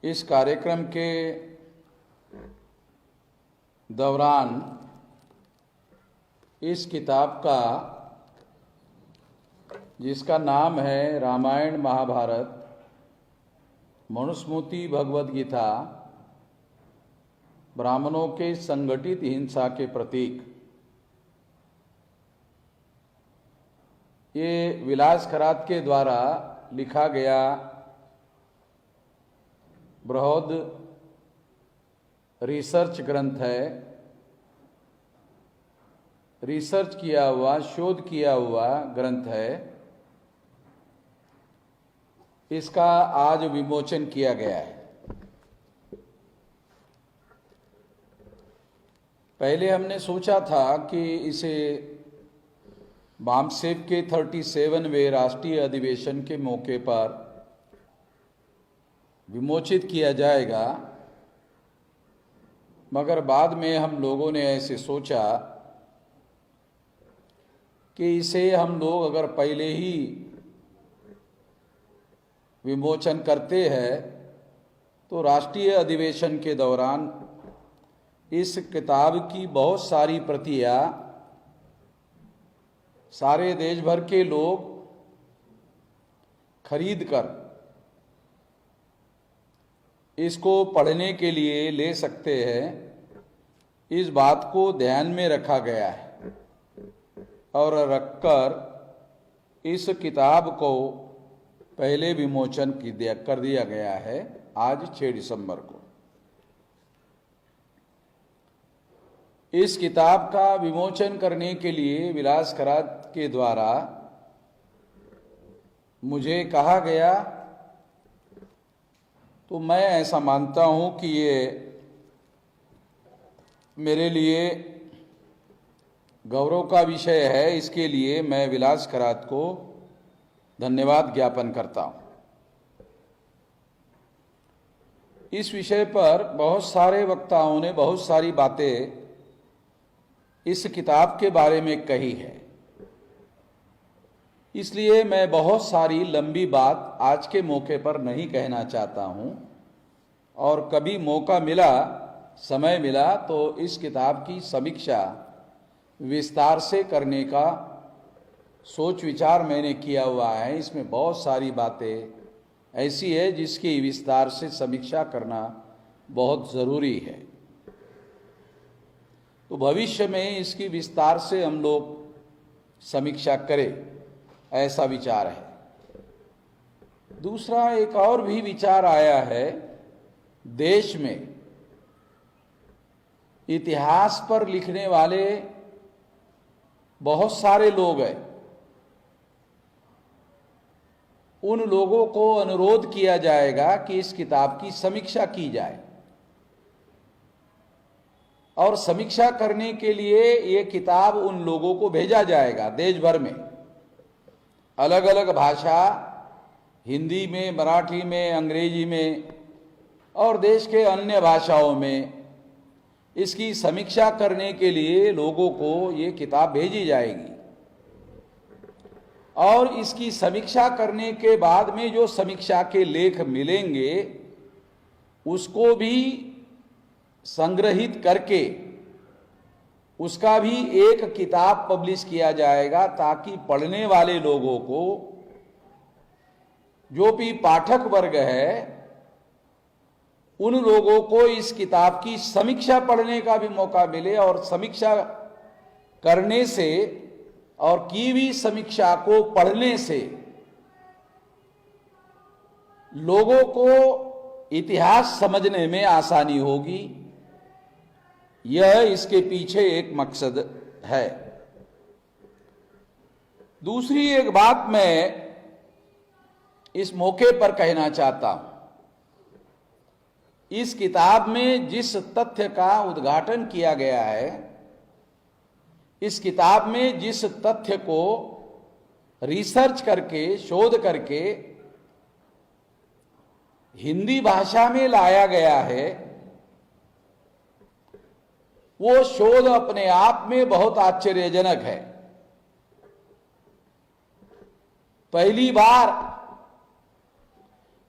इस कार्यक्रम के दौरान इस किताब का, जिसका नाम है रामायण महाभारत मनुस्मृति भगवद गीता, ब्राह्मणों के संगठित हिंसा के प्रतीक, ये विलास खरात के द्वारा लिखा गया बृहद रिसर्च ग्रंथ है। रिसर्च किया हुआ, शोध किया हुआ ग्रंथ है। इसका आज विमोचन किया गया है। पहले हमने सोचा था कि इसे बामसेब के 37वें राष्ट्रीय अधिवेशन के मौके पर विमोचित किया जाएगा, मगर बाद में हम लोगों ने ऐसे सोचा कि इसे हम लोग अगर पहले ही विमोचन करते हैं तो राष्ट्रीय अधिवेशन के दौरान इस किताब की बहुत सारी प्रतियां सारे देश भर के लोग खरीद कर इसको पढ़ने के लिए ले सकते हैं। इस बात को ध्यान में रखा गया है और रखकर इस किताब को पहले विमोचन कर दिया गया है आज 6 दिसंबर को। इस किताब का विमोचन करने के लिए विलास खरात के द्वारा मुझे कहा गया, तो मैं ऐसा मानता हूं कि ये मेरे लिए गौरव का विषय है। इसके लिए मैं विलास खरात को धन्यवाद ज्ञापन करता हूं। इस विषय पर बहुत सारे वक्ताओं ने बहुत सारी बातें इस किताब के बारे में कही है, इसलिए मैं बहुत सारी लंबी बात आज के मौके पर नहीं कहना चाहता हूं, और कभी मौका मिला, समय मिला तो इस किताब की समीक्षा विस्तार से करने का सोच विचार मैंने किया हुआ है। इसमें बहुत सारी बातें ऐसी है जिसकी विस्तार से समीक्षा करना बहुत ज़रूरी है। तो भविष्य में इसकी विस्तार से हम लोग समीक्षा करें, ऐसा विचार है। दूसरा एक और भी विचार आया है, देश में इतिहास पर लिखने वाले बहुत सारे लोग हैं। उन लोगों को अनुरोध किया जाएगा कि इस किताब की समीक्षा की जाए, और समीक्षा करने के लिए ये किताब उन लोगों को भेजा जाएगा देश भर में, अलग अलग भाषा, हिंदी में, मराठी में, अंग्रेजी में और देश के अन्य भाषाओं में इसकी समीक्षा करने के लिए लोगों को ये किताब भेजी जाएगी। और इसकी समीक्षा करने के बाद में जो समीक्षा के लेख मिलेंगे उसको भी संग्रहित करके उसका भी एक किताब पब्लिश किया जाएगा, ताकि पढ़ने वाले लोगों को, जो भी पाठक वर्ग है, उन लोगों को इस किताब की समीक्षा पढ़ने का भी मौका मिले, और समीक्षा करने से और की भी समीक्षा को पढ़ने से लोगों को इतिहास समझने में आसानी होगी। यह इसके पीछे एक मकसद है। दूसरी एक बात मैं इस मौके पर कहना चाहता हूं, इस किताब में जिस तथ्य का उद्घाटन किया गया है, इस किताब में जिस तथ्य को रिसर्च करके, शोध करके हिंदी भाषा में लाया गया है, वो शोध अपने आप में बहुत आश्चर्यजनक है। पहली बार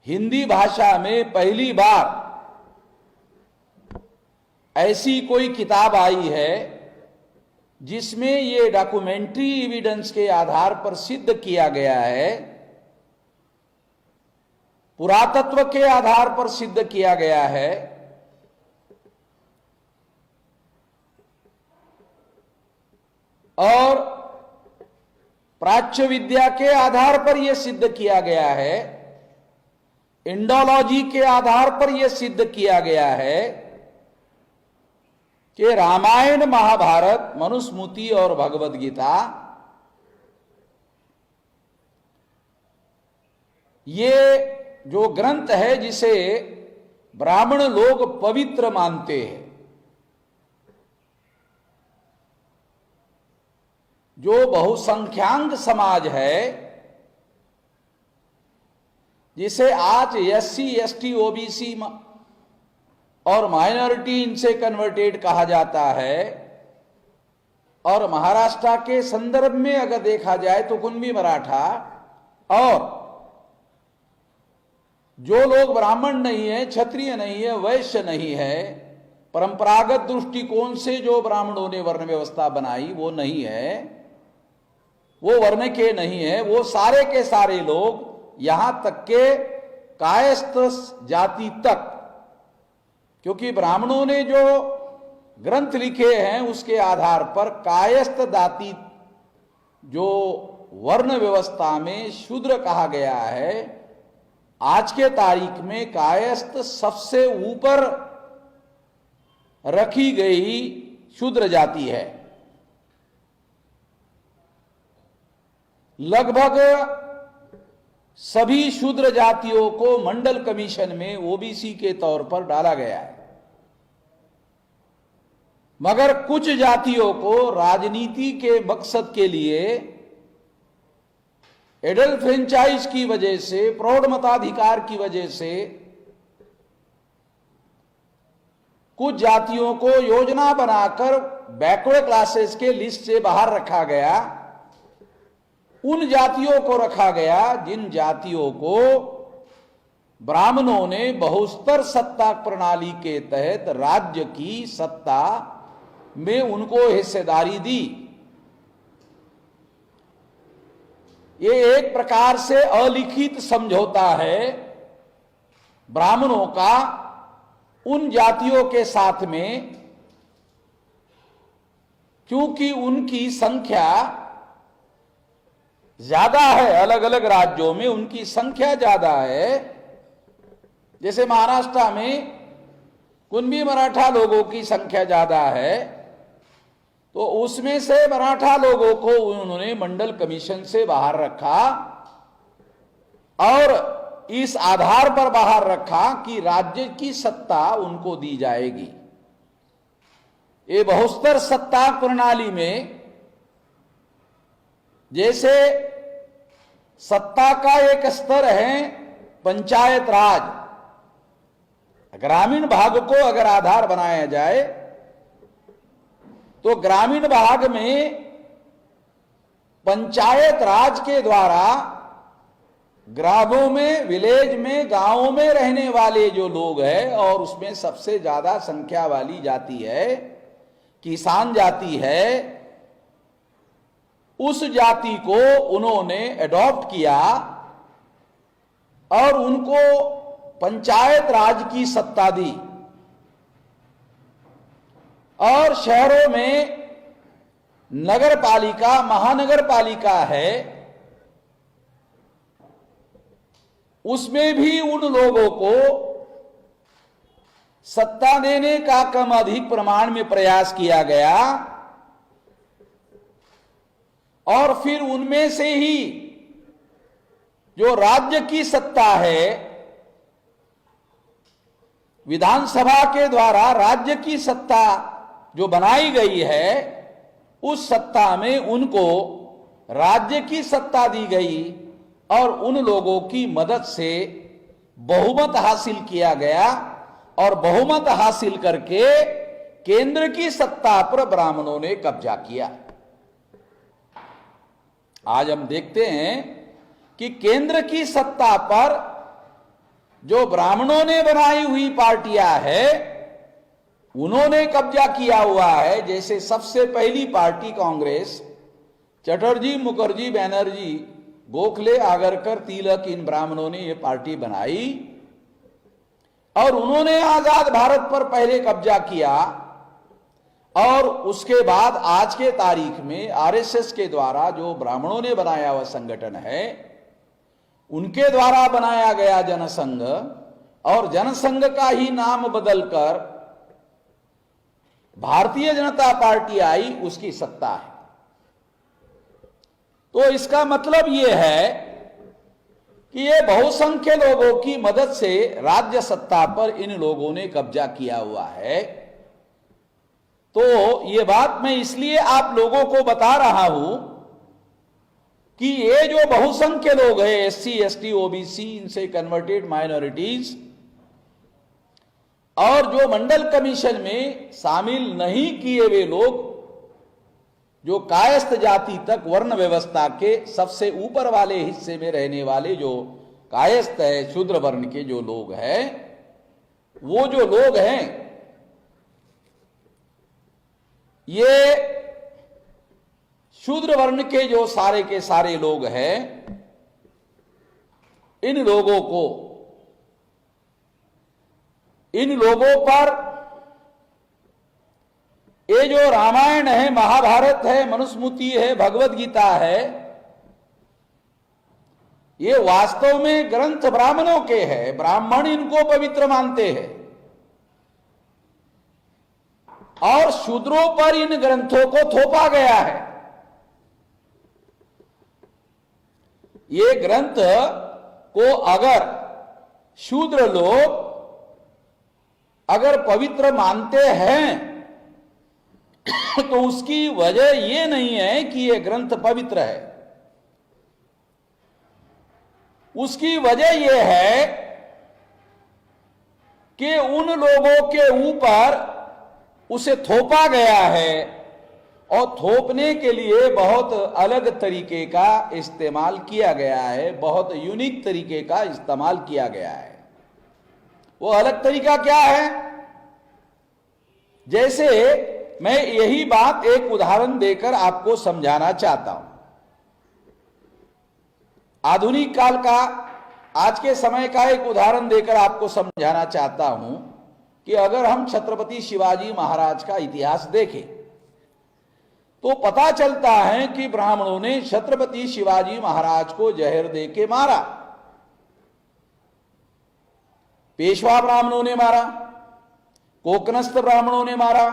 हिंदी भाषा में पहली बार ऐसी कोई किताब आई है जिसमें ये डॉक्यूमेंट्री एविडेंस के आधार पर सिद्ध किया गया है, पुरातत्व के आधार पर सिद्ध किया गया है और प्राच्य विद्या के आधार पर यह सिद्ध किया गया है, इंडोलॉजी के आधार पर यह सिद्ध किया गया है कि रामायण, महाभारत, मनुस्मृति और भगवद गीता ये जो ग्रंथ है जिसे ब्राह्मण लोग पवित्र मानते हैं, जो बहुसंख्यांक समाज है, जिसे आज एससी, एसटी, ओबीसी और माइनॉरिटी इनसे कन्वर्टेड कहा जाता है, और महाराष्ट्र के संदर्भ में अगर देखा जाए तो कुणबी मराठा, और जो लोग ब्राह्मण नहीं है, क्षत्रिय नहीं है, वैश्य नहीं है, परंपरागत दृष्टिकोण से जो ब्राह्मणों ने वर्ण व्यवस्था बनाई वो नहीं है, वो वर्ण के नहीं है, वो सारे के सारे लोग यहां तक के कायस्थ जाति तक, क्योंकि ब्राह्मणों ने जो ग्रंथ लिखे हैं उसके आधार पर कायस्थ जाति जो वर्ण व्यवस्था में शूद्र कहा गया है, आज के तारीख में कायस्थ सबसे ऊपर रखी गई शूद्र जाति है। लगभग सभी शूद्र जातियों को मंडल कमीशन में ओबीसी के तौर पर डाला गया है, मगर कुछ जातियों को राजनीति के मकसद के लिए, एडल्ट फ्रेंचाइज की वजह से, प्रौढ़ मताधिकार की वजह से कुछ जातियों को योजना बनाकर बैकवर्ड क्लासेस के लिस्ट से बाहर रखा गया। उन जातियों को रखा गया जिन जातियों को ब्राह्मणों ने बहुस्तर सत्ता प्रणाली के तहत राज्य की सत्ता में उनको हिस्सेदारी दी। ये एक प्रकार से अलिखित समझौता है ब्राह्मणों का उन जातियों के साथ में, क्योंकि उनकी संख्या ज्यादा है, अलग अलग राज्यों में उनकी संख्या ज्यादा है। जैसे महाराष्ट्र में कुणबी मराठा लोगों की संख्या ज्यादा है, तो उसमें से मराठा लोगों को उन्होंने मंडल कमीशन से बाहर रखा और इस आधार पर बाहर रखा कि राज्य की सत्ता उनको दी जाएगी। ये बहुस्तर सत्ता प्रणाली में जैसे सत्ता का एक स्तर है पंचायत राज, ग्रामीण भाग को अगर आधार बनाया जाए तो ग्रामीण भाग में पंचायत राज के द्वारा ग्रामों में, विलेज में, गांवों में रहने वाले जो लोग हैं, और उसमें सबसे ज्यादा संख्या वाली जाति है किसान जाति है, उस जाति को उन्होंने एडॉप्ट किया और उनको पंचायत राज की सत्ता दी। और शहरों में नगर पालिका, महानगर पालिका है, उसमें भी उन लोगों को सत्ता देने का कम अधिक प्रमाण में प्रयास किया गया और फिर उनमें से ही जो राज्य की सत्ता है, विधानसभा के द्वारा राज्य की सत्ता जो बनाई गई है, उस सत्ता में उनको राज्य की सत्ता दी गई और उन लोगों की मदद से बहुमत हासिल किया गया और बहुमत हासिल करके केंद्र की सत्ता पर ब्राह्मणों ने कब्जा किया। आज हम देखते हैं कि केंद्र की सत्ता पर जो ब्राह्मणों ने बनाई हुई पार्टियां है उन्होंने कब्जा किया हुआ है। जैसे सबसे पहली पार्टी कांग्रेस, चटर्जी, मुखर्जी, बैनर्जी, गोखले, आगरकर, तिलक, इन ब्राह्मणों ने यह पार्टी बनाई और उन्होंने आजाद भारत पर पहले कब्जा किया। और उसके बाद आज के तारीख में आरएसएस के द्वारा जो ब्राह्मणों ने बनाया हुआ संगठन है, उनके द्वारा बनाया गया जनसंघ, और जनसंघ का ही नाम बदलकर भारतीय जनता पार्टी आई, उसकी सत्ता है। तो इसका मतलब यह है कि ये बहुसंख्य लोगों की मदद से राज्य सत्ता पर इन लोगों ने कब्जा किया हुआ है। तो ये बात मैं इसलिए आप लोगों को बता रहा हूं कि ये जो बहुसंख्य लोग हैं, एससी, एसटी, ओबीसी, इनसे कन्वर्टेड माइनॉरिटीज, और जो मंडल कमीशन में शामिल नहीं किए हुए लोग, जो कायस्थ जाति तक वर्ण व्यवस्था के सबसे ऊपर वाले हिस्से में रहने वाले जो कायस्थ है, शूद्र वर्ण के जो लोग हैं, वो जो लोग हैं, ये शूद्र वर्ण के जो सारे के सारे लोग हैं, इन लोगों पर ये जो रामायण है, महाभारत है, मनुस्मृति है, भगवत गीता है, ये वास्तव में ग्रंथ ब्राह्मणों के हैं। ब्राह्मण इनको पवित्र मानते हैं और शूद्रों पर इन ग्रंथों को थोपा गया है। ये ग्रंथ को अगर शूद्र लोग अगर पवित्र मानते हैं तो उसकी वजह यह नहीं है कि यह ग्रंथ पवित्र है। उसकी वजह यह है कि उन लोगों के ऊपर उसे थोपा गया है और थोपने के लिए बहुत अलग तरीके का इस्तेमाल किया गया है, बहुत यूनिक तरीके का इस्तेमाल किया गया है। वो अलग तरीका क्या है? जैसे मैं यही बात एक उदाहरण देकर आपको समझाना चाहता हूं। आधुनिक काल का, आज के समय का एक उदाहरण देकर आपको समझाना चाहता हूं कि अगर हम छत्रपति शिवाजी महाराज का इतिहास देखें तो पता चलता है कि ब्राह्मणों ने छत्रपति शिवाजी महाराज को जहर दे के मारा। पेशवा ब्राह्मणों ने मारा, कोकनस्थ ब्राह्मणों ने मारा,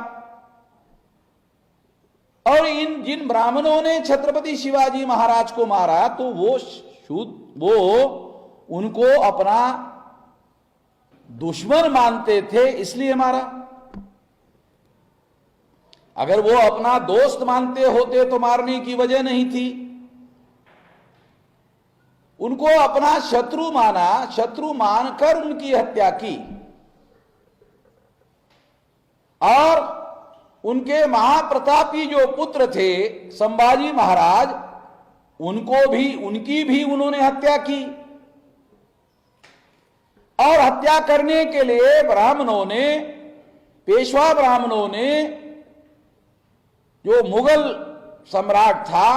और इन जिन ब्राह्मणों ने छत्रपति शिवाजी महाराज को मारा तो वो उनको अपना दुश्मन मानते थे, इसलिए मारा। अगर वो अपना दोस्त मानते होते तो मारने की वजह नहीं थी। उनको अपना शत्रु माना, शत्रु मानकर उनकी हत्या की। और उनके महाप्रतापी जो पुत्र थे संभाजी महाराज, उनकी भी उन्होंने हत्या की। और हत्या करने के लिए ब्राह्मणों ने, पेशवा ब्राह्मणों ने, जो मुगल सम्राट था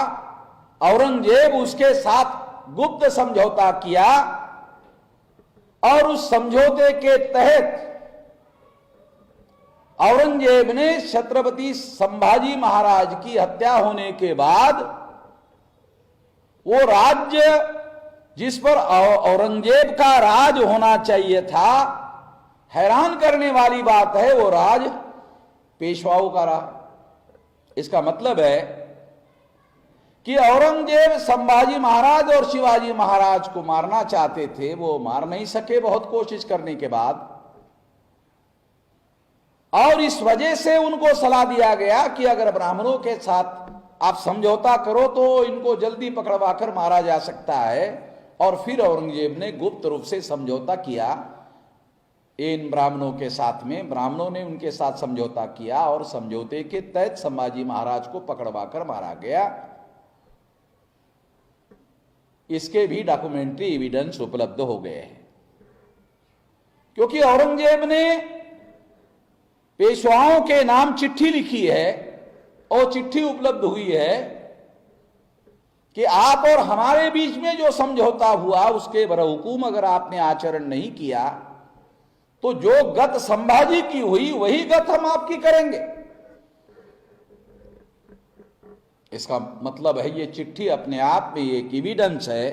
औरंगजेब, उसके साथ गुप्त समझौता किया और उस समझौते के तहत औरंगजेब ने छत्रपति संभाजी महाराज की हत्या होने के बाद वो राज्य जिस पर औरंगजेब का राज होना चाहिए था, हैरान करने वाली बात है, वो राज पेशवाओं का रहा। इसका मतलब है कि औरंगजेब संभाजी महाराज और शिवाजी महाराज को मारना चाहते थे, वो मार नहीं सके बहुत कोशिश करने के बाद। और इस वजह से उनको सलाह दिया गया कि अगर ब्राह्मणों के साथ आप समझौता करो तो इनको जल्दी पकड़वाकर मारा जा सकता है। और फिर औरंगजेब ने गुप्त रूप से समझौता किया इन ब्राह्मणों के साथ में। ब्राह्मणों ने उनके साथ समझौता किया और समझौते के तहत संभाजी महाराज को पकड़वाकर मारा गया। इसके भी डॉक्यूमेंट्री एविडेंस उपलब्ध हो गए हैं। क्योंकि औरंगजेब ने पेशवाओं के नाम चिट्ठी लिखी है और चिट्ठी उपलब्ध हुई है कि आप और हमारे बीच में जो समझौता हुआ उसके बरहुकूम अगर आपने आचरण नहीं किया तो जो गत संभाजी की हुई वही गत हम आपकी करेंगे। इसका मतलब है ये चिट्ठी अपने आप में एक एविडेंस है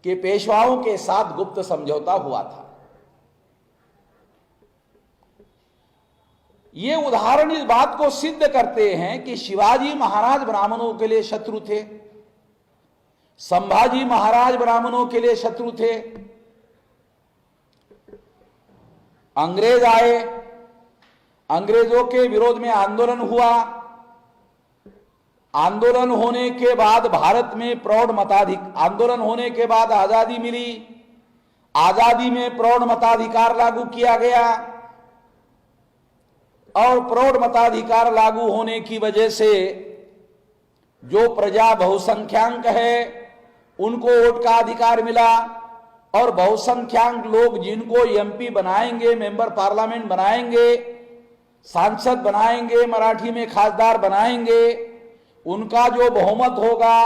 कि पेशवाओं के साथ गुप्त समझौता हुआ था। ये उदाहरण इस बात को सिद्ध करते हैं कि शिवाजी महाराज ब्राह्मणों के लिए शत्रु थे, संभाजी महाराज ब्राह्मणों के लिए शत्रु थे। अंग्रेज आए, अंग्रेजों के विरोध में आंदोलन हुआ। आंदोलन होने के बाद भारत में प्रौढ़ मताधिकार, आंदोलन होने के बाद आजादी मिली, आजादी में प्रौढ़ मताधिकार लागू किया गया और प्रौढ़ मताधिकार लागू होने की वजह से जो प्रजा बहुसंख्यांक है उनको वोट का अधिकार मिला और बहुसंख्यांक लोग जिनको एमपी बनाएंगे, मेंबर पार्लियामेंट बनाएंगे, सांसद बनाएंगे, मराठी में खासदार बनाएंगे, उनका जो बहुमत होगा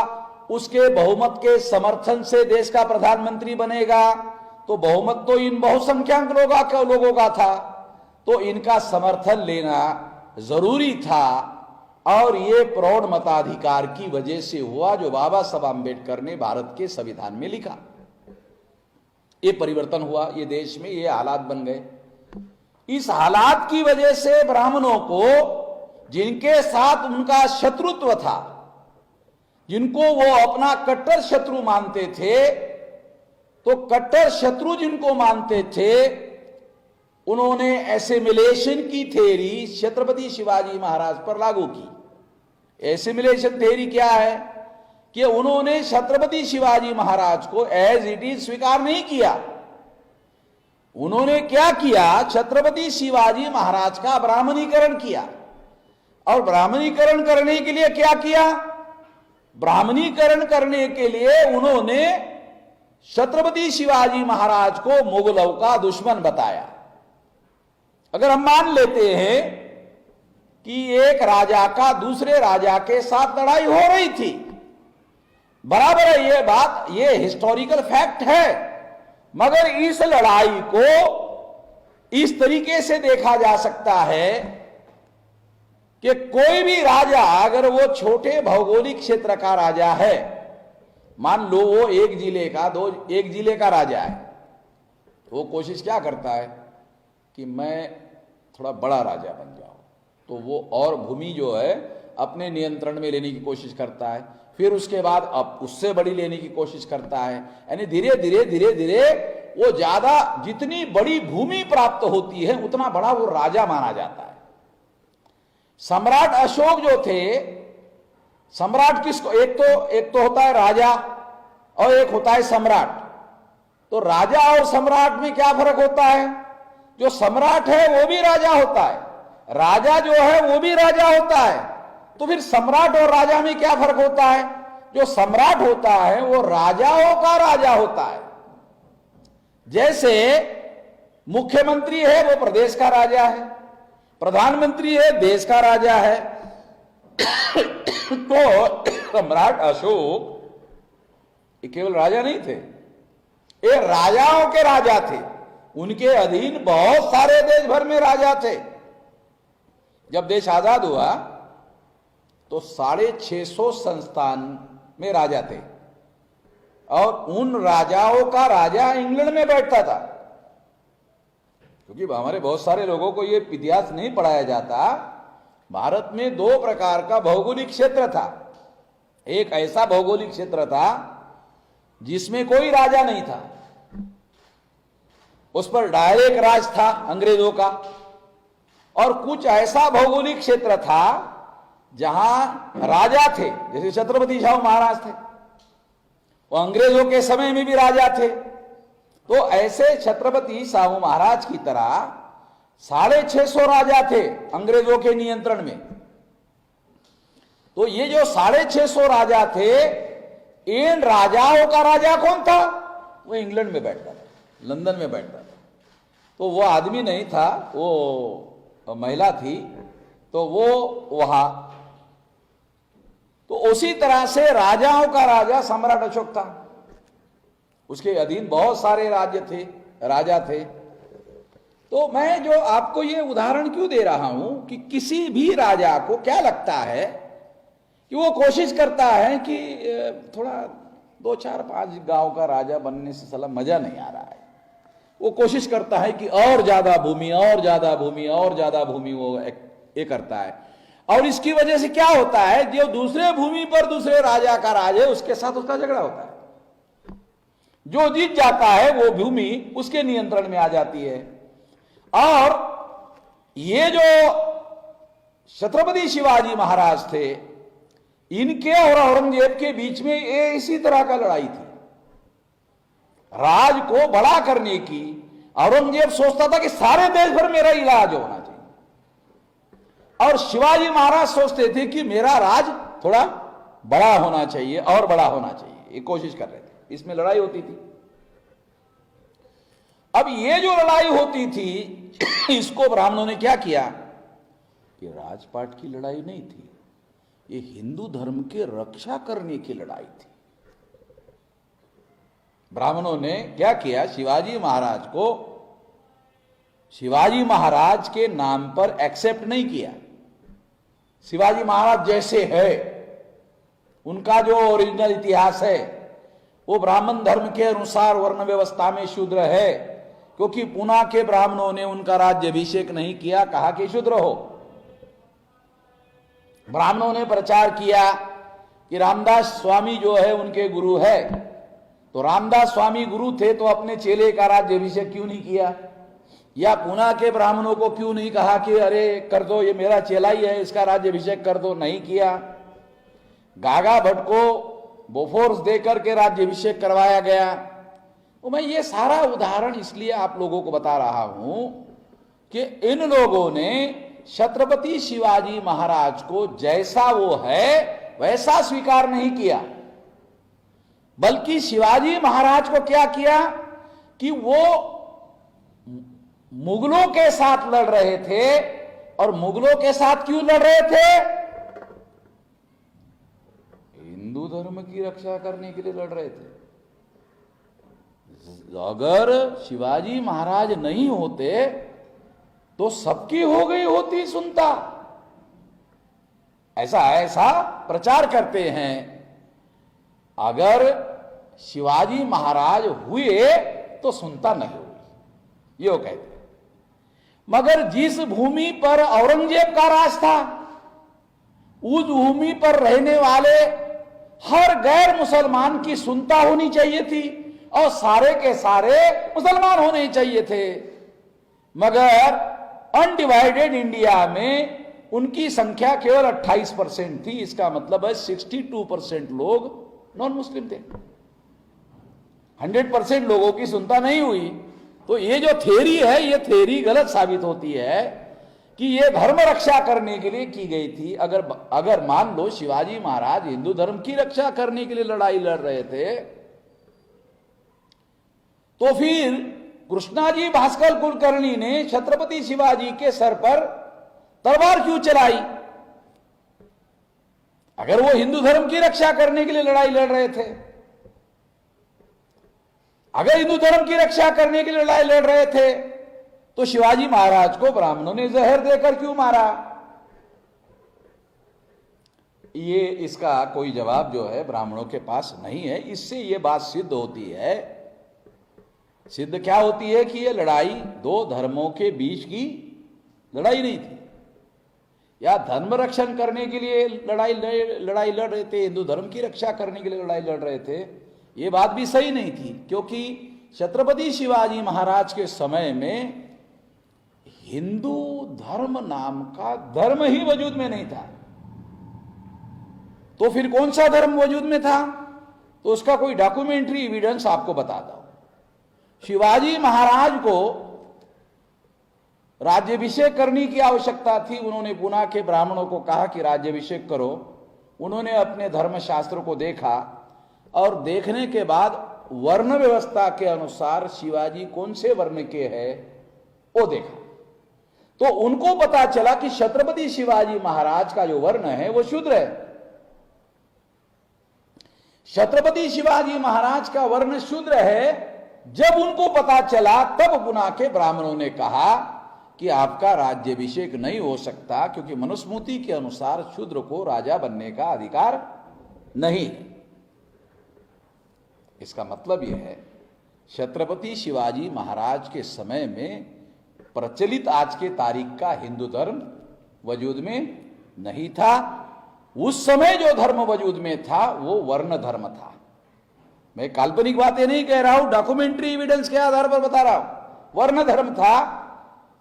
उसके बहुमत के समर्थन से देश का प्रधानमंत्री बनेगा। तो बहुमत तो इन बहुसंख्यक लोगों का था, तो इनका समर्थन लेना जरूरी था और ये प्रौढ़ मताधिकार की वजह से हुआ जो बाबा साहब आंबेडकर ने भारत के संविधान में लिखा। ये परिवर्तन हुआ, ये देश में ये हालात बन गए। इस हालात की वजह से ब्राह्मणों को, जिनके साथ उनका शत्रुत्व था, जिनको वो अपना कट्टर शत्रु मानते थे, तो कट्टर शत्रु जिनको मानते थे उन्होंने एसिमिलेशन की थ्योरी छत्रपति शिवाजी महाराज पर लागू की। एसिमिलेशन थ्योरी क्या है कि उन्होंने छत्रपति शिवाजी महाराज को एज इट इज स्वीकार नहीं किया। उन्होंने क्या किया, छत्रपति शिवाजी महाराज का ब्राह्मणीकरण किया। और ब्राह्मणीकरण करने के लिए क्या किया, ब्राह्मणीकरण करने के लिए उन्होंने छत्रपति शिवाजी महाराज को मुगलों का दुश्मन बताया। अगर हम मान लेते हैं कि एक राजा का दूसरे राजा के साथ लड़ाई हो रही थी, बराबर है ये बात, ये हिस्टोरिकल फैक्ट है, मगर इस लड़ाई को इस तरीके से देखा जा सकता है कि कोई भी राजा अगर वो छोटे भौगोलिक क्षेत्र का राजा है, मान लो वो एक जिले का राजा है, तो वो कोशिश क्या करता है कि मैं थोड़ा बड़ा राजा बन जाऊं, तो वो और भूमि जो है अपने नियंत्रण में लेने की कोशिश करता है, फिर उसके बाद अब उससे बड़ी लेने की कोशिश करता है। यानी धीरे धीरे वो ज्यादा, जितनी बड़ी भूमि प्राप्त होती है उतना बड़ा वो राजा माना जाता है। सम्राट अशोक जो थे, सम्राट किसको, एक तो होता है राजा और एक होता है सम्राट। तो राजा और सम्राट में क्या फर्क होता है, जो सम्राट है वो भी राजा होता है, राजा जो है वो भी राजा होता है। तो फिर सम्राट और राजा में क्या फर्क होता है, जो सम्राट होता है वो राजाओं का राजा होता है। जैसे मुख्यमंत्री है वो प्रदेश का राजा है, प्रधानमंत्री है देश का राजा है। तो सम्राट अशोक ये केवल राजा नहीं थे, ये राजाओं के राजा थे, उनके अधीन बहुत सारे देश भर में राजा थे। जब देश आजाद हुआ तो 650 संस्थान में राजा थे और उन राजाओं का राजा इंग्लैंड में बैठता था। क्योंकि हमारे बहुत सारे लोगों को यह इतिहास नहीं पढ़ाया जाता, भारत में 2 प्रकार का भौगोलिक क्षेत्र था। एक ऐसा भौगोलिक क्षेत्र था जिसमें कोई राजा नहीं था, उस पर डायरेक्ट राज था अंग्रेजों का, और कुछ ऐसा भौगोलिक क्षेत्र था जहां राजा थे, जैसे छत्रपति शाहू महाराज थे, वो अंग्रेजों के समय में भी राजा थे। तो ऐसे छत्रपति शाहू महाराज की तरह 650 राजा थे अंग्रेजों के नियंत्रण में। तो ये जो 650 राजा थे, इन राजाओं का राजा कौन था, वो इंग्लैंड में बैठता था। लंदन में बैठता था। तो वो आदमी नहीं था, वो महिला थी, तो वो वहां, तो उसी तरह से राजाओं का राजा सम्राट अशोक था। उसके अधीन बहुत सारे राज्य थे, राजा थे। तो मैं जो आपको ये उदाहरण क्यों दे रहा हूं कि किसी भी राजा को क्या लगता है कि वो कोशिश करता है कि थोड़ा 2, 4, 5 गांव का राजा बनने से साला मजा नहीं आ रहा है। वो कोशिश करता है कि और ज्यादा भूमि, और ज्यादा भूमि, और ज्यादा भूमि वो ये करता है। और इसकी वजह से क्या होता है, जो दूसरे भूमि पर दूसरे राजा का राज है उसके साथ उसका झगड़ा होता है। जो जीत जाता है वो भूमि उसके नियंत्रण में आ जाती है। और ये जो छत्रपति शिवाजी महाराज थे, इनके और औरंगजेब के बीच में ये इसी तरह का लड़ाई थी। राज को बड़ा करने की औरंगजेब सोचता था कि सारे देश भर मेरा इलाज होना चाहिए, और शिवाजी महाराज सोचते थे कि मेरा राज थोड़ा बड़ा होना चाहिए और बड़ा होना चाहिए। ये कोशिश कर रहे थे, इसमें लड़ाई होती थी। अब ये जो लड़ाई होती थी इसको ब्राह्मणों ने क्या किया कि राजपाट की लड़ाई नहीं थी, ये हिंदू धर्म के रक्षा करने की लड़ाई थी। ब्राह्मणों ने क्या किया, शिवाजी महाराज को शिवाजी महाराज के नाम पर एक्सेप्ट नहीं किया। शिवाजी महाराज जैसे है, उनका जो ओरिजिनल इतिहास है वो ब्राह्मण धर्म के अनुसार वर्ण व्यवस्था में शूद्र है, क्योंकि पूना के ब्राह्मणों ने उनका राज्याभिषेक नहीं किया, कहा कि शूद्र हो। ब्राह्मणों ने प्रचार किया कि रामदास स्वामी जो है उनके गुरु है, तो रामदास स्वामी गुरु थे तो अपने चेले का राज्याभिषेक क्यों नहीं किया, या पूना के ब्राह्मणों को क्यों नहीं कहा कि अरे कर दो, ये मेरा चेला ही है, इसका राज्याभिषेक कर दो, नहीं किया। गागा भट्ट को बोफोर्स देकर के राज्याभिषेक करवाया गया। तो मैं ये सारा उदाहरण इसलिए आप लोगों को बता रहा हूं कि इन लोगों ने छत्रपति शिवाजी महाराज को जैसा वो है वैसा स्वीकार नहीं किया, बल्कि शिवाजी महाराज को क्या किया कि वो मुगलों के साथ लड़ रहे थे। और मुगलों के साथ क्यों लड़ रहे थे? हिंदू धर्म की रक्षा करने के लिए लड़ रहे थे। अगर शिवाजी महाराज नहीं होते तो सबकी हो गई होती सुनता। ऐसा प्रचार करते हैं। अगर शिवाजी महाराज हुए तो सुनता नहीं हुई, ये कहते हैं। मगर जिस भूमि पर औरंगजेब का राज था, उस भूमि पर रहने वाले हर गैर मुसलमान की सुनता होनी चाहिए थी, और सारे के सारे मुसलमान होने चाहिए थे। मगर अनडिवाइडेड इंडिया में उनकी संख्या केवल 28% थी। इसका मतलब है 62% लोग नॉन मुस्लिम थे। 100% लोगों की सुनता नहीं हुई। तो ये जो थ्योरी है, ये थ्योरी गलत साबित होती है कि ये धर्म रक्षा करने के लिए की गई थी। अगर मान लो शिवाजी महाराज हिंदू धर्म की रक्षा करने के लिए लड़ाई लड़ रहे थे, तो फिर कृष्णाजी भास्कर कुलकर्णी ने छत्रपति शिवाजी के सर पर तलवार क्यों चलाई? अगर वो हिंदू धर्म की रक्षा करने के लिए लड़ाई लड़ रहे थे, अगर हिंदू धर्म की रक्षा करने के लिए लड़ाई लड़ रहे थे, तो शिवाजी महाराज को ब्राह्मणों ने जहर देकर क्यों मारा? ये इसका कोई जवाब जो है ब्राह्मणों के पास नहीं है। इससे ये बात सिद्ध होती है, सिद्ध क्या होती है कि ये लड़ाई दो धर्मों के बीच की लड़ाई नहीं थी, या धर्म रक्षण करने के लिए लड़ाई लड़ रहे थे, हिंदू धर्म की रक्षा करने के लिए लड़ाई लड़ रहे थे। ये बात भी सही नहीं थी, क्योंकि छत्रपति शिवाजी महाराज के समय में हिंदू धर्म नाम का धर्म ही वजूद में नहीं था। तो फिर कौन सा धर्म वजूद में था? तो उसका कोई डॉक्यूमेंट्री एविडेंस आपको बताता हूं। शिवाजी महाराज को राज्याभिषेक करने की आवश्यकता थी। उन्होंने पूना के ब्राह्मणों को कहा कि राज्याभिषेक करो। उन्होंने अपने धर्मशास्त्र को देखा, और देखने के बाद वर्ण व्यवस्था के अनुसार शिवाजी कौन से वर्ण के हैं वो देखा, तो उनको पता चला कि छत्रपति शिवाजी महाराज का जो वर्ण है वो शूद्र है। छत्रपति शिवाजी महाराज का वर्ण शूद्र है। जब उनको पता चला तब गुना के ब्राह्मणों ने कहा कि आपका राज्याभिषेक नहीं हो सकता, क्योंकि मनुस्मृति के अनुसार शूद्र को राजा बनने का अधिकार नहीं। इसका मतलब यह है छत्रपति शिवाजी महाराज के समय में प्रचलित आज के तारीख का हिंदू धर्म वजूद में नहीं था। उस समय जो धर्म वजूद में था वो वर्ण धर्म था। मैं काल्पनिक बातें नहीं कह रहा हूं, डॉक्यूमेंट्री एविडेंस के आधार पर बता रहा हूं। वर्ण धर्म था,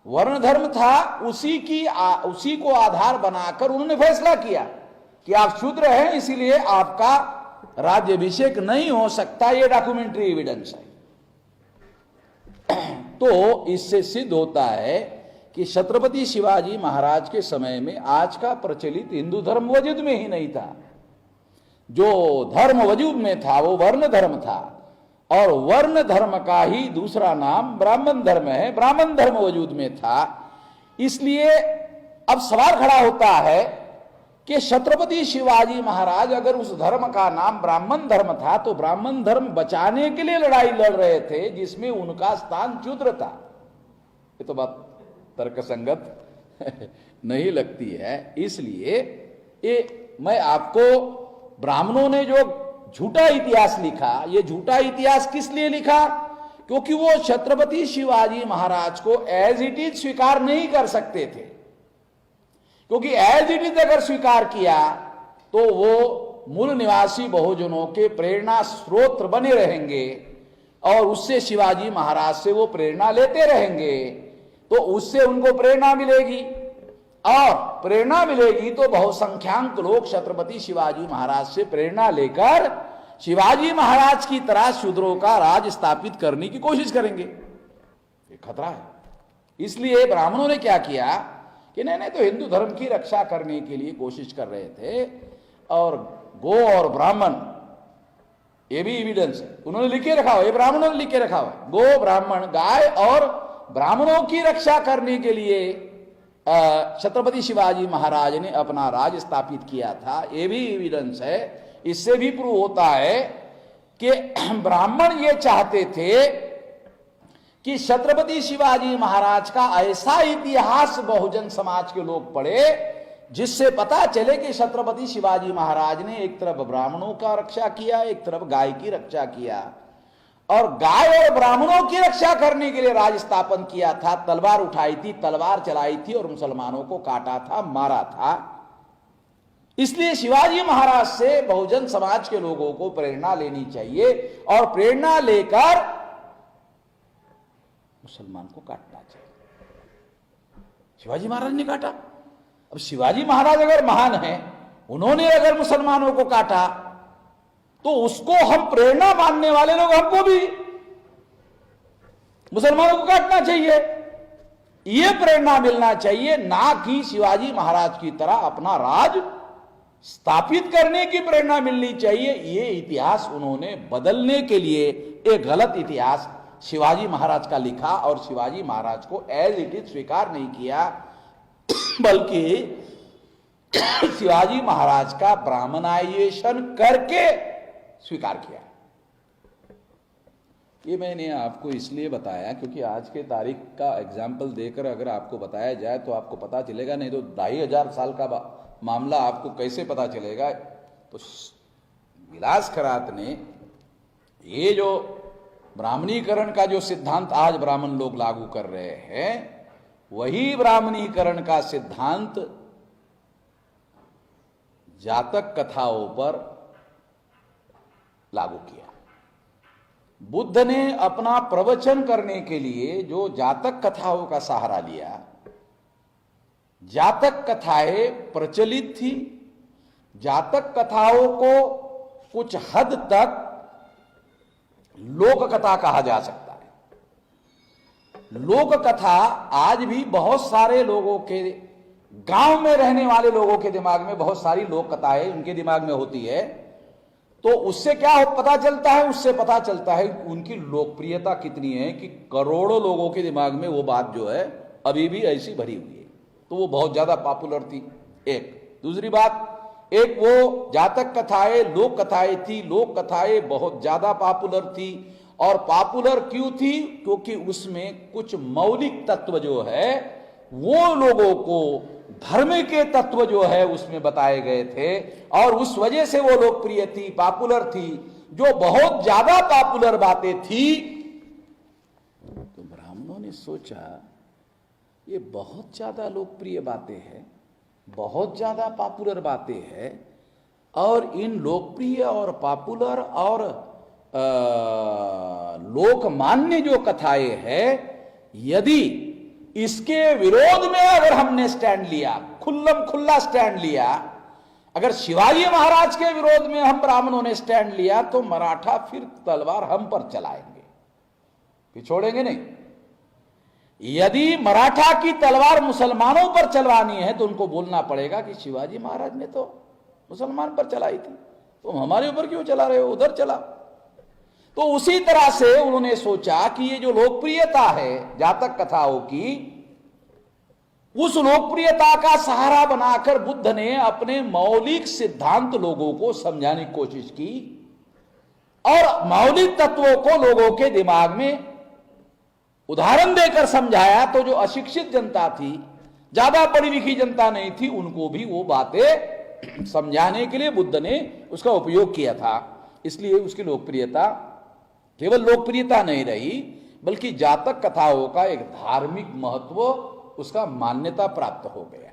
वर्ण धर्म था, उसी को आधार बनाकर उन्होंने फैसला किया कि आप शूद्र हैं, इसीलिए आपका राज्याभिषेक नहीं हो सकता। ये डॉक्यूमेंट्री एविडेंस है। तो इससे सिद्ध होता है कि छत्रपति शिवाजी महाराज के समय में आज का प्रचलित हिंदू धर्म वजूद में ही नहीं था। जो धर्म वजूद में था वो वर्ण धर्म था, और वर्ण धर्म का ही दूसरा नाम ब्राह्मण धर्म है। ब्राह्मण धर्म वजूद में था। इसलिए अब सवाल खड़ा होता है कि छत्रपति शिवाजी महाराज अगर उस धर्म का नाम ब्राह्मण धर्म था तो ब्राह्मण धर्म बचाने के लिए लड़ाई लड़ रहे थे, जिसमें उनका स्थान शूद्र था। ये तो बात तर्कसंगत नहीं लगती है। इसलिए ये मैं आपको, ब्राह्मणों ने जो झूठा इतिहास लिखा, ये झूठा इतिहास किस लिए लिखा? क्योंकि वो छत्रपति शिवाजी महाराज को एज इट इज स्वीकार नहीं कर सकते थे। क्योंकि एज इट इज अगर स्वीकार किया तो वो मूल निवासी बहुजनों के प्रेरणा स्रोत बने रहेंगे, और उससे शिवाजी महाराज से वो प्रेरणा लेते रहेंगे। तो उससे उनको प्रेरणा मिलेगी, और प्रेरणा मिलेगी तो बहुसंख्यांक लोग छत्रपति शिवाजी महाराज से प्रेरणा लेकर शिवाजी महाराज की तरह शूद्रों का राज स्थापित करने की कोशिश करेंगे। ये खतरा है। इसलिए ब्राह्मणों ने क्या किया कि नहीं तो हिंदू धर्म की रक्षा करने के लिए कोशिश कर रहे थे, और गो और ब्राह्मण, ये भी एविडेंस है, उन्होंने लिखे रखा हुआ, ये ब्राह्मणों ने लिखे रखा हुआ, गो ब्राह्मण गाय और ब्राह्मणों की रक्षा करने के लिए छत्रपति शिवाजी महाराज ने अपना राज स्थापित किया था। ये भी एविडेंस है। इससे भी प्रूव होता है कि ब्राह्मण ये चाहते थे कि छत्रपति शिवाजी महाराज का ऐसा इतिहास बहुजन समाज के लोग पढ़े जिससे पता चले कि छत्रपति शिवाजी महाराज ने एक तरफ ब्राह्मणों का रक्षा किया, एक तरफ गाय की रक्षा किया, और गाय और ब्राह्मणों की रक्षा करने के लिए राज स्थापन किया था। तलवार उठाई थी, तलवार चलाई थी, और मुसलमानों को काटा था, मारा था। इसलिए शिवाजी महाराज से बहुजन समाज के लोगों को प्रेरणा लेनी चाहिए, और प्रेरणा लेकर मुसलमान को काटना चाहिए। शिवाजी महाराज ने काटा। अब शिवाजी महाराज अगर महान हैं, उन्होंने अगर मुसलमानों को काटा, तो उसको हम प्रेरणा मानने वाले लोग, हमको भी मुसलमानों को काटना चाहिए। यह प्रेरणा मिलना चाहिए, ना कि शिवाजी महाराज की तरह अपना राज स्थापित करने की प्रेरणा मिलनी चाहिए। यह इतिहास उन्होंने बदलने के लिए एक गलत इतिहास शिवाजी महाराज का लिखा, और शिवाजी महाराज को एज इट इज स्वीकार नहीं किया, बल्कि शिवाजी महाराज का ब्राह्मणाइजेशन करके स्वीकार किया। ये मैंने आपको इसलिए बताया क्योंकि आज के तारीख का एग्जाम्पल देकर अगर आपको बताया जाए तो आपको पता चलेगा, नहीं तो 2500 साल का मामला आपको कैसे पता चलेगा। तो विलास खरात ने ये जो ब्राह्मणीकरण का जो सिद्धांत आज ब्राह्मण लोग लागू कर रहे हैं, वही ब्राह्मणीकरण का सिद्धांत जातक कथाओं पर लागू किया। बुद्ध ने अपना प्रवचन करने के लिए जो जातक कथाओं का सहारा लिया, जातक कथाएं प्रचलित थी। जातक कथाओं को कुछ हद तक लोक कथा कहा जा सकता है। लोक कथा आज भी बहुत सारे लोगों के, गांव में रहने वाले लोगों के दिमाग में बहुत सारी लोक कथाएं उनके दिमाग में होती है। तो उससे क्या पता चलता है? उससे पता चलता है उनकी लोकप्रियता कितनी है कि करोड़ों लोगों के दिमाग में वो बात जो है अभी भी ऐसी भरी हुई है। तो वो बहुत ज्यादा पॉपुलर थी। एक दूसरी बात, एक वो जातक कथाएं लोक कथाएं थी, लोक कथाएं बहुत ज्यादा पॉपुलर थी। और पॉपुलर क्यों थी? क्योंकि उसमें कुछ मौलिक तत्व जो है वो लोगों को धर्म के तत्व जो है उसमें बताए गए थे और उस वजह से वो लोकप्रिय थी, पॉपुलर थी। जो बहुत ज्यादा पॉपुलर बातें थी तो ब्राह्मणों ने सोचा ये बहुत ज्यादा लोकप्रिय बातें हैं, बहुत ज्यादा पॉपुलर बातें हैं और इन लोकप्रिय और पॉपुलर और लोकमान्य जो कथाएं हैं, यदि इसके विरोध में अगर हमने स्टैंड लिया, खुल्लम खुल्ला स्टैंड लिया, अगर शिवाजी महाराज के विरोध में हम ब्राह्मणों ने स्टैंड लिया तो मराठा फिर तलवार हम पर चलाएंगे, फिर छोड़ेंगे नहीं। यदि मराठा की तलवार मुसलमानों पर चलवानी है तो उनको बोलना पड़ेगा कि शिवाजी महाराज ने तो मुसलमान पर चलाई थी, तुम हमारे ऊपर क्यों चला रहे हो, उधर चला। तो उसी तरह से उन्होंने सोचा कि ये जो लोकप्रियता है जातक कथाओं की, उस लोकप्रियता का सहारा बनाकर बुद्ध ने अपने मौलिक सिद्धांत लोगों को समझाने की कोशिश की और मौलिक तत्वों को लोगों के दिमाग में उदाहरण देकर समझाया। तो जो अशिक्षित जनता थी, ज्यादा पढ़ी लिखी जनता नहीं थी, उनको भी वो बातें समझाने के लिए बुद्ध ने उसका उपयोग किया था। इसलिए उसकी लोकप्रियता केवल लोकप्रियता नहीं रही बल्कि जातक कथाओं का एक धार्मिक महत्व, उसका मान्यता प्राप्त हो गया।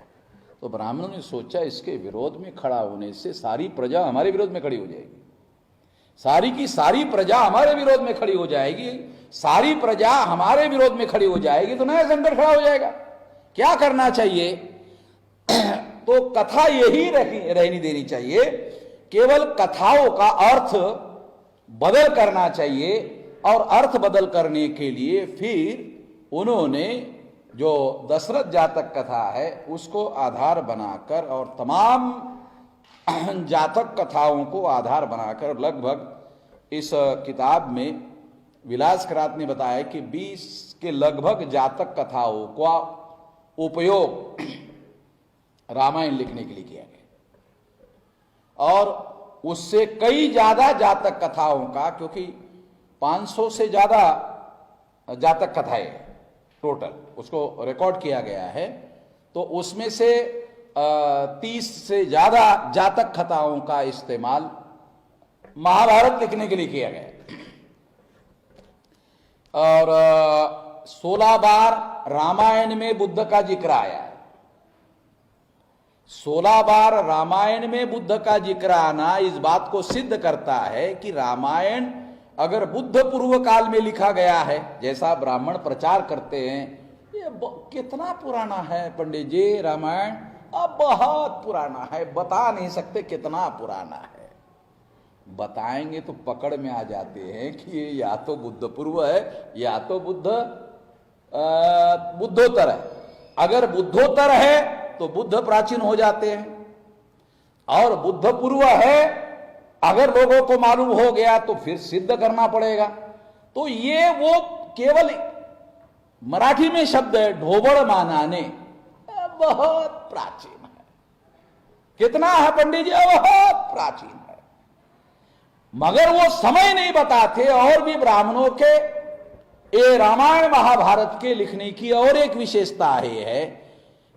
तो ब्राह्मणों ने सोचा इसके विरोध में खड़ा होने से सारी प्रजा हमारे विरोध में खड़ी हो जाएगी, सारी की सारी प्रजा हमारे विरोध में खड़ी हो जाएगी, सारी प्रजा हमारे विरोध में खड़ी हो जाएगी तो नया संकट खड़ा हो जाएगा। क्या करना चाहिए? तो कथा यही रहनी देनी चाहिए, केवल कथाओं का अर्थ बदल करना चाहिए। और अर्थ बदल करने के लिए फिर उन्होंने जो दशरथ जातक कथा है उसको आधार बनाकर और तमाम जातक कथाओं को आधार बनाकर लगभग इस किताब में विलास करात ने बताया कि 20 के लगभग जातक कथाओं का उपयोग रामायण लिखने के लिए किया गया और उससे कई ज्यादा जातक कथाओं का, क्योंकि 500 से ज्यादा जातक कथाएं टोटल उसको रिकॉर्ड किया गया है, तो उसमें से 30 से ज्यादा जातक कथाओं का इस्तेमाल महाभारत लिखने के लिए किया गया और 16 बार रामायण में बुद्ध का जिक्र आया है। 16 बार रामायण में बुद्ध का जिक्र आना इस बात को सिद्ध करता है कि रामायण अगर बुद्ध पूर्व काल में लिखा गया है, जैसा ब्राह्मण प्रचार करते हैं, ये कितना पुराना है पंडित जी रामायण, अब बहुत पुराना है, बता नहीं सकते कितना पुराना है। बताएंगे तो पकड़ में आ जाते हैं कि ये या तो बुद्ध पूर्व है या तो बुद्धोत्तर है। अगर बुद्धोत्तर है तो बुद्ध प्राचीन हो जाते हैं और बुद्ध पूर्व है अगर लोगों को मालूम हो गया तो फिर सिद्ध करना पड़ेगा। तो ये वो केवल मराठी में शब्द है ढोबड़ मानाने, बहुत प्राचीन है। कितना है पंडित जी? बहुत प्राचीन है। मगर वो समय नहीं बताते। और भी ब्राह्मणों के ये रामायण महाभारत के लिखने की और एक विशेषता है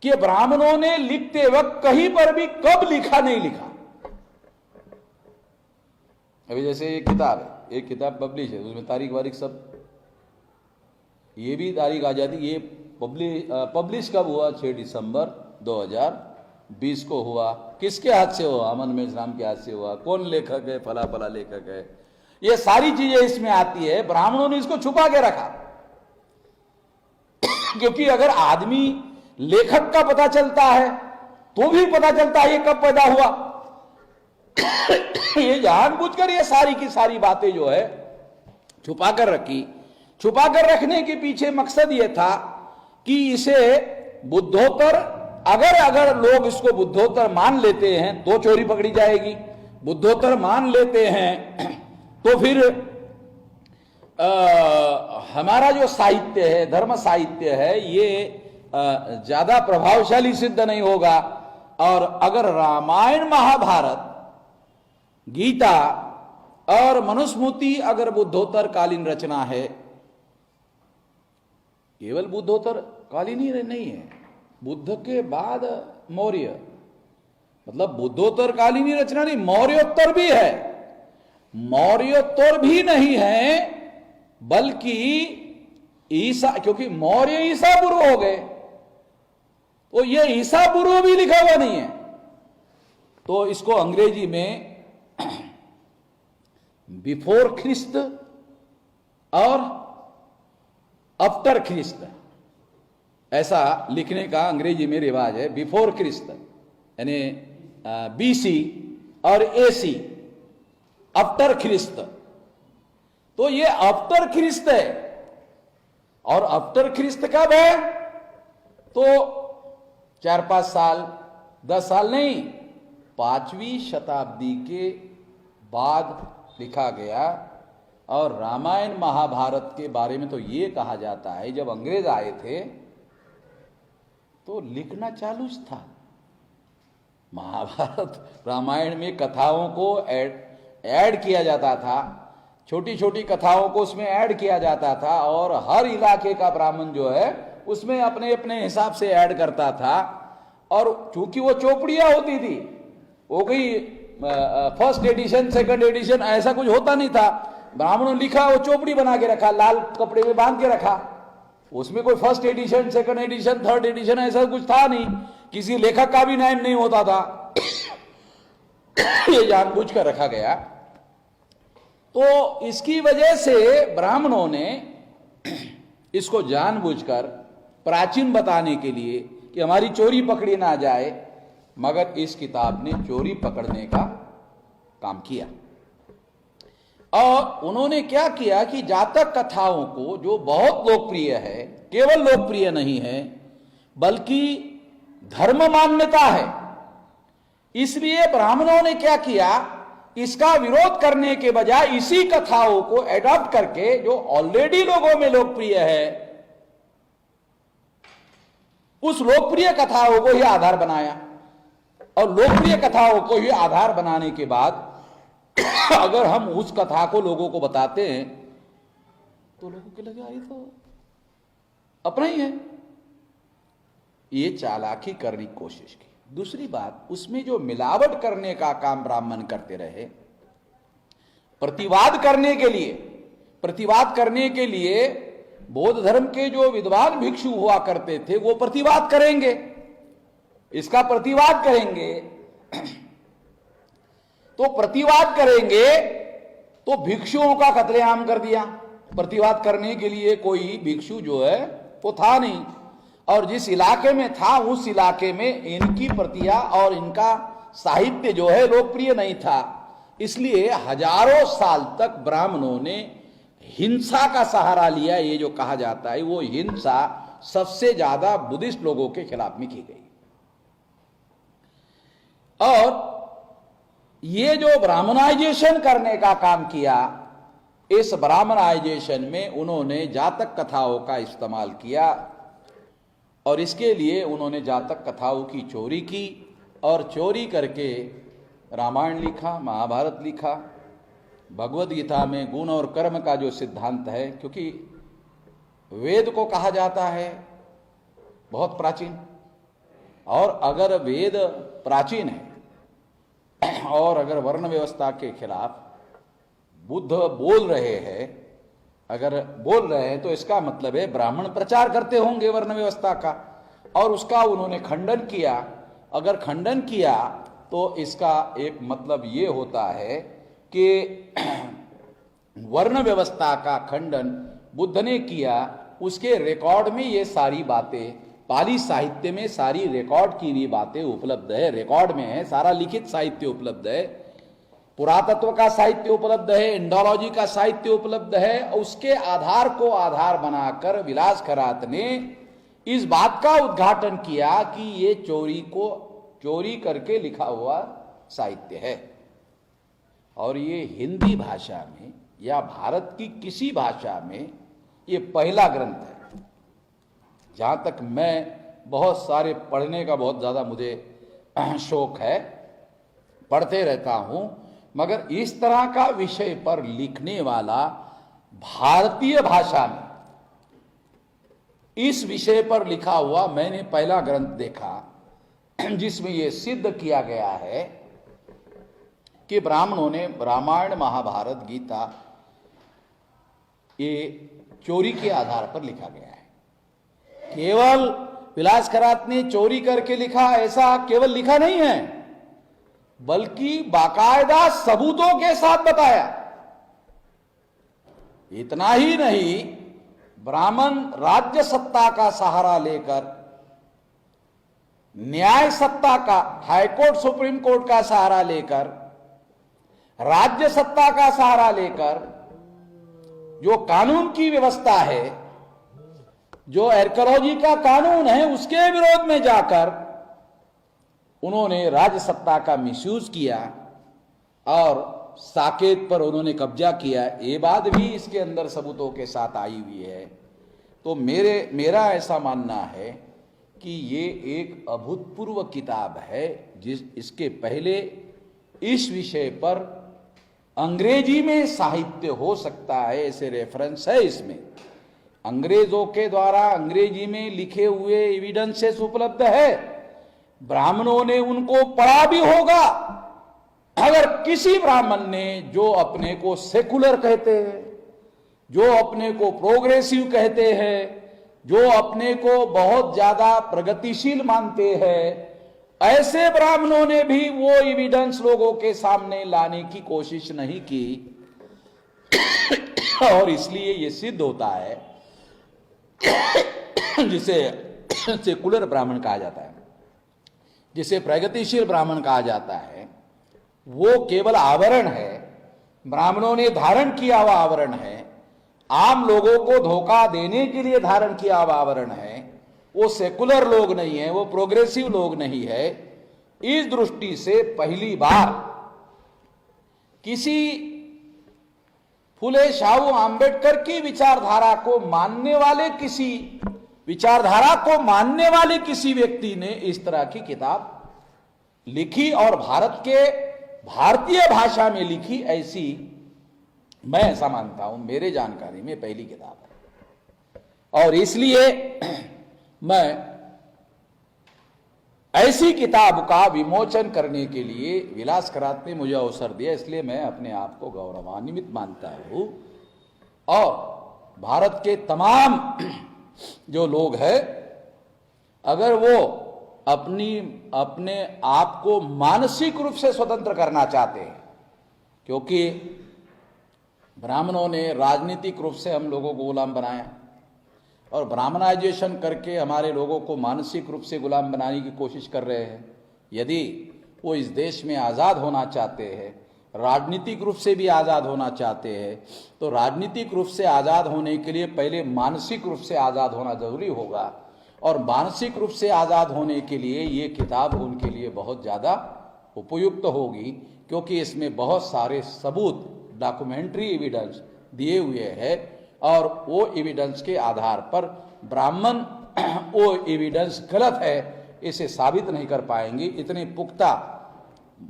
कि ब्राह्मणों ने लिखते वक्त कहीं पर भी कब लिखा नहीं लिखा। अभी जैसे ये किताब है, एक किताब पब्लिश है, उसमें तारीख वारीख सब, ये भी तारीख आ जाती। ये पब्लिश कब हुआ? 6 दिसंबर 2020 को हुआ। किसके हाथ से हुआ? अमन मेश्राम के हाथ से हुआ। कौन लेखक है? फला फला लेखक है। ये सारी चीजें इसमें आती है। ब्राह्मणों ने इसको छुपा के रखा क्योंकि अगर आदमी लेखक का पता चलता है तो भी पता चलता है ये कब पैदा हुआ। ये जानबूझकर ये सारी की सारी बातें जो है छुपा कर रखी। छुपा कर रखने के पीछे मकसद ये था कि इसे बुद्धोत्तर, अगर लोग इसको बुद्धोत्तर मान लेते हैं तो चोरी पकड़ी जाएगी, बुद्धोत्तर मान लेते हैं तो फिर हमारा जो साहित्य है, धर्म साहित्य है, ये ज्यादा प्रभावशाली सिद्ध नहीं होगा। और अगर रामायण, महाभारत, गीता और मनुस्मृति अगर बुद्धोत्तर कालीन रचना है, केवल बुद्धोत्तर कालीन ही नहीं है, बुद्ध के बाद मौर्य, मतलब बुद्धोत्तर कालीन ही रचना नहीं, मौर्योत्तर भी है। मौर्योत्तर भी नहीं है बल्कि ईसा, क्योंकि मौर्य ईसा पूर्व हो गए, तो ये ईसा पूर्व भी लिखा हुआ नहीं है। तो इसको अंग्रेजी में बिफोर ख्रिस्त और आफ्टर ख्रिस्त ऐसा लिखने का अंग्रेजी में रिवाज है। बिफोर ख्रिस्त यानी बीसी और एसी, आफ्टर ख्रिस्त। तो ये आफ्टर ख्रिस्त है। और आफ्टर ख्रिस्त कब है? तो 4-5 साल, 10 साल नहीं, 5वीं शताब्दी के बाद लिखा गया। और रामायण महाभारत के बारे में तो ये कहा जाता है जब अंग्रेज आए थे तो लिखना चालू था। महाभारत रामायण में कथाओं को ऐड किया जाता था, छोटी छोटी कथाओं को उसमें ऐड किया जाता था, और हर इलाके का ब्राह्मण जो है उसमें अपने अपने हिसाब से ऐड करता था। और चूंकि वो चौपड़ियां होती थी, वो कोई फर्स्ट एडिशन, सेकंड एडिशन ऐसा कुछ होता नहीं था। ब्राह्मणों ने लिखा, वो चौपड़ी बना के रखा, लाल कपड़े में बांध के रखा, उसमें कोई first edition, second edition, third edition ऐसा कुछ था नहीं। किसी लेखक का भी नाम नहीं होता था। ये जानबूझ कर रखा गया। तो इसकी वजह से ब्राह्मणों ने इसको जानबूझकर प्राचीन बताने के लिए कि हमारी चोरी पकड़ी ना जाए, मगर इस किताब ने चोरी पकड़ने का काम किया। और उन्होंने क्या किया कि जातक कथाओं को, जो बहुत लोकप्रिय है, केवल लोकप्रिय नहीं है बल्कि धर्म मान्यता है, इसलिए ब्राह्मणों ने क्या किया, इसका विरोध करने के बजाय इसी कथाओं को एडॉप्ट करके, जो ऑलरेडी लोगों में लोकप्रिय है, उस लोकप्रिय कथाओं को ही आधार बनाया। और लोकप्रिय कथाओं को ही आधार बनाने के बाद अगर हम उस कथा को लोगों को बताते हैं तो लोगों के लगे ये तो अपना ही है। ये चालाकी करने की कोशिश की। दूसरी बात, उसमें जो मिलावट करने का काम ब्राह्मण करते रहे, प्रतिवाद करने के लिए बौद्ध धर्म के जो विद्वान भिक्षु हुआ करते थे वो प्रतिवाद करेंगे, इसका प्रतिवाद करेंगे। तो प्रतिवाद करेंगे तो भिक्षुओं का कत्लेआम कर दिया। प्रतिवाद करने के लिए कोई भिक्षु जो है वो था नहीं, और जिस इलाके में था उस इलाके में इनकी प्रतियां और इनका साहित्य जो है लोकप्रिय नहीं था। इसलिए हजारों साल तक ब्राह्मणों ने हिंसा का सहारा लिया। ये जो कहा जाता है वो हिंसा सबसे ज्यादा बुद्धिस्ट लोगों के खिलाफ में की गई। और ये जो ब्राह्मणाइजेशन करने का काम किया, इस ब्राह्मणाइजेशन में उन्होंने जातक कथाओं का इस्तेमाल किया, और इसके लिए उन्होंने जातक कथाओं की चोरी की, और चोरी करके रामायण लिखा, महाभारत लिखा। भगवद गीता में गुण और कर्म का जो सिद्धांत है, क्योंकि वेद को कहा जाता है बहुत प्राचीन, और अगर वेद प्राचीन है और अगर वर्ण व्यवस्था के खिलाफ बुद्ध बोल रहे हैं, तो इसका मतलब है ब्राह्मण प्रचार करते होंगे वर्ण व्यवस्था का, और उसका उन्होंने खंडन किया। अगर खंडन किया तो इसका एक मतलब ये होता है कि वर्ण व्यवस्था का खंडन बुद्ध ने किया, उसके रिकॉर्ड में ये सारी बातें, पाली साहित्य में सारी रिकॉर्ड की हुई बातें उपलब्ध है, रिकॉर्ड में है, सारा लिखित साहित्य उपलब्ध है, पुरातत्व का साहित्य उपलब्ध है, इंडोलॉजी का साहित्य उपलब्ध है। उसके आधार को आधार बनाकर विलास खरात ने इस बात का उद्घाटन किया कि ये चोरी करके लिखा हुआ साहित्य है। और ये हिंदी भाषा में या भारत की किसी भाषा में ये पहला ग्रंथ है। जहाँ तक मैं बहुत सारे पढ़ने का बहुत ज़्यादा मुझे शौक है, पढ़ते रहता हूँ, मगर इस तरह का विषय पर लिखने वाला भारतीय भाषा में इस विषय पर लिखा हुआ मैंने पहला ग्रंथ देखा, जिसमें यह सिद्ध किया गया है कि ब्राह्मणों ने रामायण, महाभारत, गीता ये चोरी के आधार पर लिखा गया है। केवल विलास खरात ने चोरी करके लिखा, ऐसा केवल लिखा नहीं है, बल्कि बाकायदा सबूतों के साथ बताया। इतना ही नहीं, ब्राह्मण राज्य सत्ता का सहारा लेकर, न्याय सत्ता का, हाईकोर्ट सुप्रीम कोर्ट का सहारा लेकर, राज्य सत्ता का सहारा लेकर जो कानून की व्यवस्था है, जो आर्कियोलॉजी का कानून है, उसके विरोध में जाकर उन्होंने राज्य सत्ता का मिसयूज किया और साकेत पर उन्होंने कब्जा किया। ये बात भी इसके अंदर सबूतों के साथ आई हुई है। तो मेरा ऐसा मानना है कि ये एक अभूतपूर्व किताब है, इसके पहले इस विषय पर अंग्रेजी में साहित्य हो सकता है, ऐसे रेफरेंस है इसमें। अंग्रेजों के द्वारा अंग्रेजी में लिखे हुए एविडेंसेस उपलब्ध है, ब्राह्मणों ने उनको पढ़ा भी होगा। अगर किसी ब्राह्मण ने, जो अपने को सेकुलर कहते हैं, जो अपने को प्रोग्रेसिव कहते हैं, जो अपने को बहुत ज्यादा प्रगतिशील मानते हैं, ऐसे ब्राह्मणों ने भी वो एविडेंस लोगों के सामने लाने की कोशिश नहीं की। और इसलिए ये सिद्ध होता है, जिसे सेकुलर ब्राह्मण कहा जाता है, जिसे प्रगतिशील ब्राह्मण कहा जाता है, वो केवल आवरण है, ब्राह्मणों ने धारण किया हुआ आवरण है, आम लोगों को धोखा देने के लिए धारण किया हुआ आवरण है। वो सेकुलर लोग नहीं है, वो प्रोग्रेसिव लोग नहीं है। इस दृष्टि से पहली बार किसी फुले शाहू आंबेडकर की विचारधारा को मानने वाले किसी व्यक्ति ने इस तरह की किताब लिखी और भारतीय भाषा में लिखी, ऐसी मैं ऐसा मानता हूं, मेरे जानकारी में पहली किताब है। और इसलिए मैं ऐसी किताब का विमोचन करने के लिए विलास खरात ने मुझे अवसर दिया, इसलिए मैं अपने आप को गौरवान्वित मानता हूं। और भारत के तमाम जो लोग हैं, अगर वो अपने आप को मानसिक रूप से स्वतंत्र करना चाहते हैं, क्योंकि ब्राह्मणों ने राजनीतिक रूप से हम लोगों को गुलाम बनाया और ब्राह्मणाइजेशन करके हमारे लोगों को मानसिक रूप से गुलाम बनाने की कोशिश कर रहे हैं। यदि वो इस देश में आज़ाद होना चाहते हैं, राजनीतिक रूप से भी आज़ाद होना चाहते हैं, तो राजनीतिक रूप से आज़ाद होने के लिए पहले मानसिक रूप से आज़ाद होना जरूरी होगा। और मानसिक रूप से आज़ाद होने के लिए ये किताब उनके लिए बहुत ज़्यादा उपयुक्त होगी, क्योंकि इसमें बहुत सारे सबूत, डॉक्यूमेंट्री एविडेंस दिए हुए हैं और वो एविडेंस के आधार पर ब्राह्मण वो एविडेंस गलत है इसे साबित नहीं कर पाएंगे। इतने पुख्ता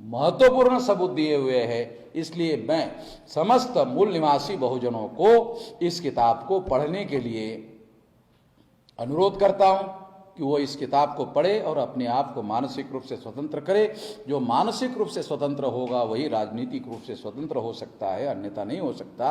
महत्वपूर्ण सबूत दिए हुए हैं। इसलिए मैं समस्त मूल निवासी बहुजनों को इस किताब को पढ़ने के लिए अनुरोध करता हूं कि वो इस किताब को पढ़े और अपने आप को मानसिक रूप से स्वतंत्र करे। जो मानसिक रूप से स्वतंत्र होगा वही राजनीतिक रूप से स्वतंत्र हो सकता है, अन्यथा नहीं हो सकता।